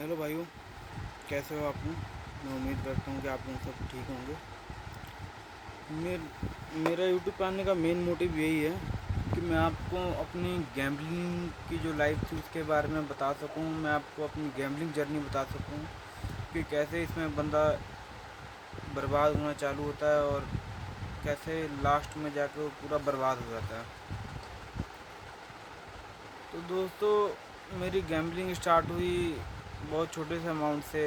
Hello भाइयों, कैसे हो आप लोग। मैं उम्मीद करता हूँ कि आप लोग सब ठीक होंगे। मेर मेरा यूट्यूब पे आने का मेन मोटिव यही है कि मैं आपको अपनी गैम्बलिंग की जो लाइफ थी उसके बारे में बता सकूँ। मैं आपको अपनी गैम्बलिंग जर्नी बता सकूँ कि कैसे इसमें बंदा बर्बाद होना चालू होता है और कैसे लास्ट में जाके वो पूरा बर्बाद हो जाता है। तो दोस्तों, मेरी गैम्बलिंग स्टार्ट हुई बहुत छोटे से अमाउंट से,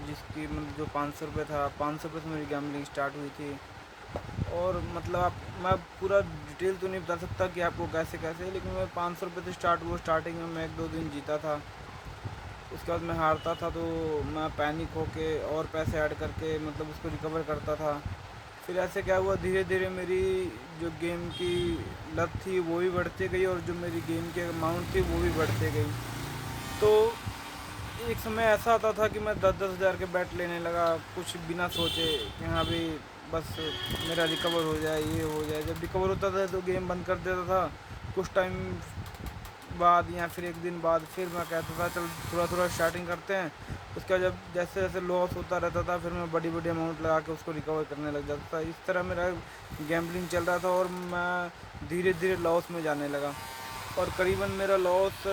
जिसकी मतलब जो 500 रुपये था, 500 रुपये से मेरी गैम्बलिंग स्टार्ट हुई थी। और मतलब मैं पूरा डिटेल तो नहीं बता सकता कि आपको कैसे कैसे, लेकिन मैं 500 रुपये से स्टार्ट हुआ। स्टार्टिंग में मैं 1-2 दिन जीता था, उसके बाद मैं हारता था तो मैं पैनिक होके और पैसे ऐड करके मतलब उसको रिकवर करता था। फिर ऐसे क्या हुआ, धीरे धीरे मेरी जो गेम की लत थी वो भी बढ़ती गई और जो मेरी गेम के अमाउंट थी वो भी बढ़ते गई। तो एक समय ऐसा आता था कि मैं 10-10 हज़ार के बैट लेने लगा, कुछ बिना सोचे कि हाँ भाई बस मेरा रिकवर हो जाए, ये हो जाए। जब रिकवर होता था तो गेम बंद कर देता था। कुछ टाइम बाद या फिर एक दिन बाद फिर मैं कहता था चल थोड़ा थोड़ा स्टार्टिंग करते हैं। उसका जब जैसे जैसे लॉस होता रहता था फिर मैं बड़ी बड़ी अमाउंट लगा के उसको रिकवर करने लग जाता था। इस तरह मेरा गैम्बलिंग चल रहा था और मैं धीरे धीरे लॉस में जाने लगा। और करीबन मेरा लॉस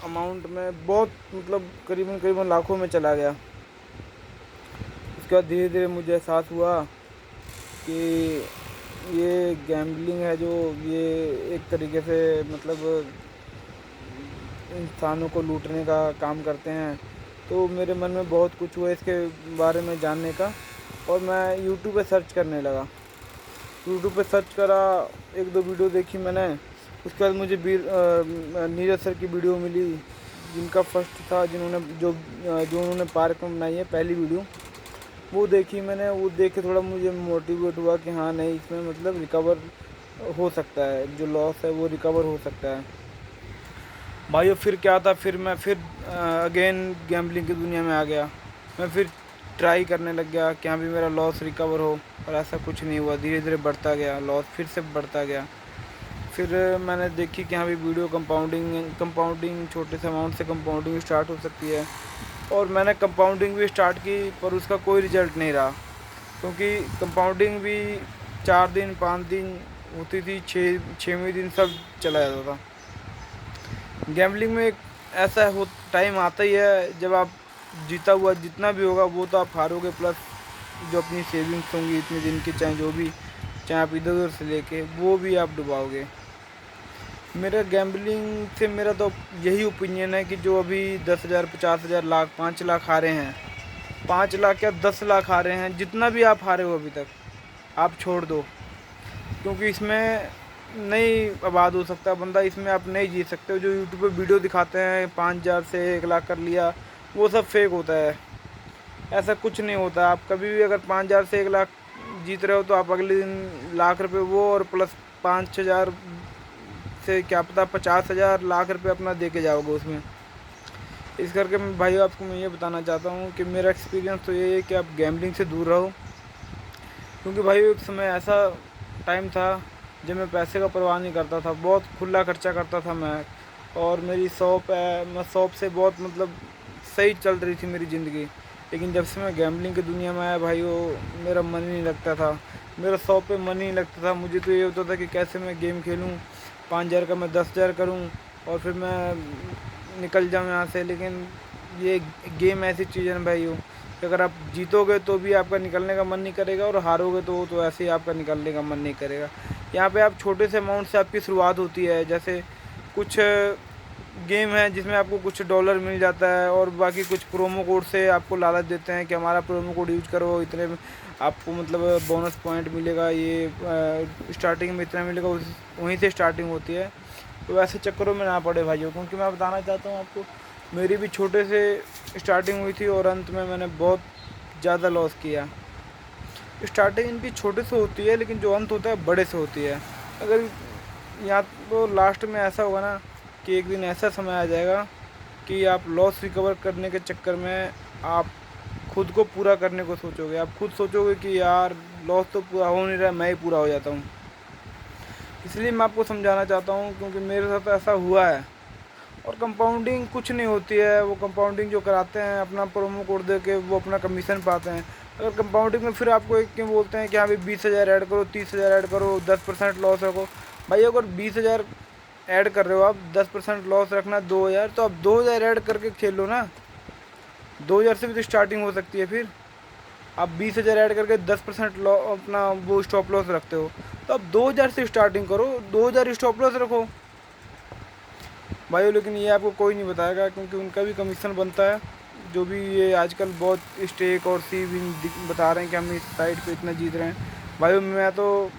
अमाउंट में बहुत मतलब करीबन करीबन लाखों में चला गया। उसके बाद धीरे धीरे मुझे एहसास हुआ कि ये गैम्बलिंग है जो ये एक तरीके से मतलब इंसानों को लूटने का काम करते हैं। तो मेरे मन में बहुत कुछ हुआ इसके बारे में जानने का, और मैं यूट्यूब पे सर्च करने लगा। यूट्यूब पे सर्च करा, 1-2 वीडियो देखी मैंने। उसके बाद मुझे नीरज सर की वीडियो मिली, जिनका फर्स्ट था, जिन्होंने जो उन्होंने पार्क में बनाई है पहली वीडियो, वो देखी मैंने। वो देख के थोड़ा मुझे मोटिवेट हुआ कि हाँ नहीं, इसमें मतलब रिकवर हो सकता है, जो लॉस है वो रिकवर हो सकता है। भाइयों फिर क्या था, फिर मैं फिर अगेन गैम्बलिंग की दुनिया में आ गया। मैं फिर ट्राई करने लग गया कि हाँ भी मेरा लॉस रिकवर हो, और ऐसा कुछ नहीं हुआ। धीरे धीरे बढ़ता गया लॉस, फिर से बढ़ता गया। फिर मैंने देखी कि हाँ भी वीडियो कंपाउंडिंग कंपाउंडिंग छोटे से अमाउंट से कंपाउंडिंग स्टार्ट हो सकती है। और मैंने कंपाउंडिंग भी स्टार्ट की पर उसका कोई रिजल्ट नहीं रहा, क्योंकि कंपाउंडिंग भी 4 दिन 5 दिन होती थी, 6वें दिन सब चला जाता था। गैम्बलिंग में एक ऐसा हो टाइम आता ही है जब आप जीता हुआ जितना भी होगा वो तो आप हारोगे, प्लस जो अपनी सेविंग्स होंगी इतने दिन की, चाहे जो भी, चाहे आप इधर उधर से लेके, वो भी आप डुबाओगे। मेरा गैम्बलिंग से मेरा तो यही ओपिनियन है कि जो अभी 10,000 50,000 लाख 5 लाख हारे हैं, 5 लाख या 10 लाख हारे हैं, जितना भी आप हारे हो अभी तक, आप छोड़ दो। क्योंकि इसमें नहीं आबाद हो सकता बंदा, इसमें आप नहीं जीत सकते हो। जो यूट्यूब पे वीडियो दिखाते हैं 5,000 से 1 लाख कर लिया, वो सब फेक होता है। ऐसा कुछ नहीं होता। आप कभी भी अगर 5,000 से 1 लाख जीत रहे हो तो आप अगले दिन लाख रुपए वो और प्लस 5-6 हज़ार से क्या पता 50,000 लाख रुपए अपना दे के जाओगे उसमें। इस करके मैं भाई आपको मैं ये बताना चाहता हूँ कि मेरा एक्सपीरियंस तो ये है कि आप गैम्बलिंग से दूर रहो। क्योंकि भाई एक समय ऐसा टाइम था जब मैं पैसे का परवाह नहीं करता था, बहुत खुला खर्चा करता था मैं। और मेरी शॉप है, मैं शॉप से बहुत मतलब सही चल रही थी मेरी ज़िंदगी। लेकिन जब से मैं गैम्बलिंग की दुनिया में आया भाई, वो मेरा मन ही नहीं लगता था, मेरा शॉप पे मन ही नहीं लगता था। मुझे तो ये होता था कि कैसे मैं गेम खेलूँ, 5,000 का मैं 10,000 करूँ और फिर मैं निकल जाऊँ यहाँ से। लेकिन ये गेम ऐसी चीज़ है ना भाई, कि अगर आप जीतोगे तो भी आपका निकलने का मन नहीं करेगा, और हारोगे तो ऐसे ही आपका निकलने का मन नहीं करेगा। यहाँ पे आप छोटे से अमाउंट से आपकी शुरुआत होती है। जैसे कुछ गेम है जिसमें आपको कुछ डॉलर मिल जाता है, और बाकी कुछ प्रोमो कोड से आपको लालच देते हैं कि हमारा प्रोमो कोड यूज करो, इतने में आपको मतलब बोनस पॉइंट मिलेगा, ये स्टार्टिंग में इतना मिलेगा, वहीं से स्टार्टिंग होती है। तो ऐसे चक्करों में ना पड़े भाइयों, क्योंकि मैं बताना चाहता हूँ आपको, मेरी भी छोटे से स्टार्टिंग हुई थी और अंत में मैंने बहुत ज़्यादा लॉस किया। स्टार्टिंग इनकी छोटे से होती है लेकिन जो अंत होता है बड़े से होती है। अगर या तो लास्ट में ऐसा होगा ना कि एक दिन ऐसा समय आ जाएगा कि आप लॉस रिकवर करने के चक्कर में आप खुद को पूरा करने को सोचोगे। आप खुद सोचोगे कि यार लॉस तो पूरा हो नहीं रहा, मैं ही पूरा हो जाता हूँ। इसलिए मैं आपको समझाना चाहता हूँ, क्योंकि मेरे साथ ऐसा हुआ है। और कंपाउंडिंग कुछ नहीं होती है, वो कंपाउंडिंग जो कराते हैं अपना प्रोमो कोड दे के वो अपना कमीशन पाते हैं। अगर कंपाउंडिंग में फिर आपको एक क्यों बोलते हैं कि हाँ भाई 20,000 ऐड करो, 30,000 ऐड करो, 10% लॉस रखो। भाई अगर 20,000 ऐड कर रहे हो आप, 10% लॉस रखना 2,000, तो आप 2,000 ऐड करके खेल लो ना। 2,000 से भी तो स्टार्टिंग हो सकती है। फिर आप 20,000 ऐड करके 10% लॉ अपना वो स्टॉप लॉस रखते हो, तो आप 2,000 से स्टार्टिंग करो, 2,000 स्टॉप लॉस रखो भाई। लेकिन ये आपको कोई नहीं बताएगा क्योंकि उनका भी कमीशन बनता है। जो भी ये आजकल बहुत स्टेक और सी भी बता रहे हैं कि हम इस साइड पे इतना जीत रहे हैं। भाई मैं तो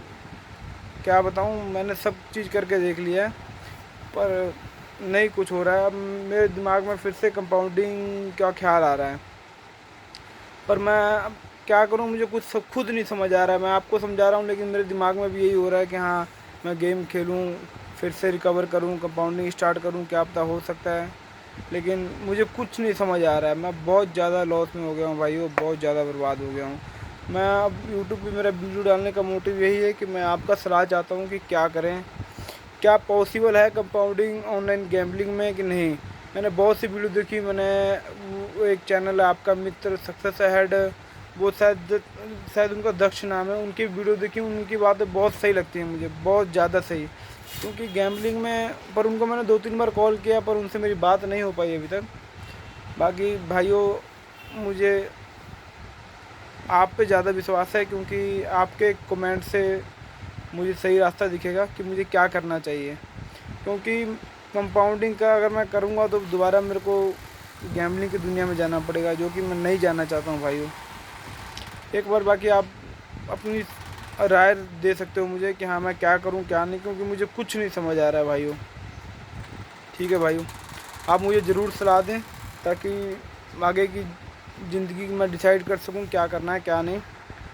क्या बताऊँ, मैंने सब चीज़ करके देख लिया है पर नहीं कुछ हो रहा है। अब मेरे दिमाग में फिर से कंपाउंडिंग का ख्याल आ रहा है, पर मैं अब क्या करूं, मुझे कुछ सब खुद नहीं समझ आ रहा है। मैं आपको समझा रहा हूं लेकिन मेरे दिमाग में भी यही हो रहा है कि हाँ मैं गेम खेलूं, फिर से रिकवर करूं, कंपाउंडिंग स्टार्ट करूं, क्या पता हो सकता है। लेकिन मुझे कुछ नहीं समझ आ रहा है। मैं बहुत ज़्यादा लॉस में हो गया हूँ भाई, वो बहुत ज़्यादा बर्बाद हो गया हूँ। मैं अब यूट्यूब पे मेरा वीडियो डालने का मोटिव यही है कि मैं आपका सलाह चाहता हूँ कि क्या करें, क्या पॉसिबल है कंपाउंडिंग ऑनलाइन गैम्बलिंग में कि नहीं। मैंने बहुत सी वीडियो देखी। मैंने वो एक चैनल है आपका मित्र सक्सेस अहेड, वो शायद उनका दक्ष नाम है, उनकी वीडियो देखी। उनकी बातें बहुत सही लगती हैं मुझे, बहुत ज़्यादा सही। क्योंकि गैम्बलिंग में पर उनको मैंने 2-3 बार कॉल किया पर उनसे मेरी बात नहीं हो पाई अभी तक। बाकी भाइयों, मुझे आप पे ज़्यादा विश्वास है क्योंकि आपके कमेंट से मुझे सही रास्ता दिखेगा कि मुझे क्या करना चाहिए। क्योंकि कंपाउंडिंग का अगर मैं करूँगा तो दोबारा मेरे को गैम्बलिंग की दुनिया में जाना पड़ेगा, जो कि मैं नहीं जाना चाहता हूँ भाइयों। एक बार बाकी आप अपनी राय दे सकते हो मुझे कि हाँ मैं क्या करूँ क्या नहीं, क्योंकि मुझे कुछ नहीं समझ आ रहा है भाइयों। ठीक है भाइयों, आप मुझे ज़रूर सलाह दें ताकि आगे की ज़िंदगी मैं डिसाइड कर सकूँ क्या करना है क्या नहीं।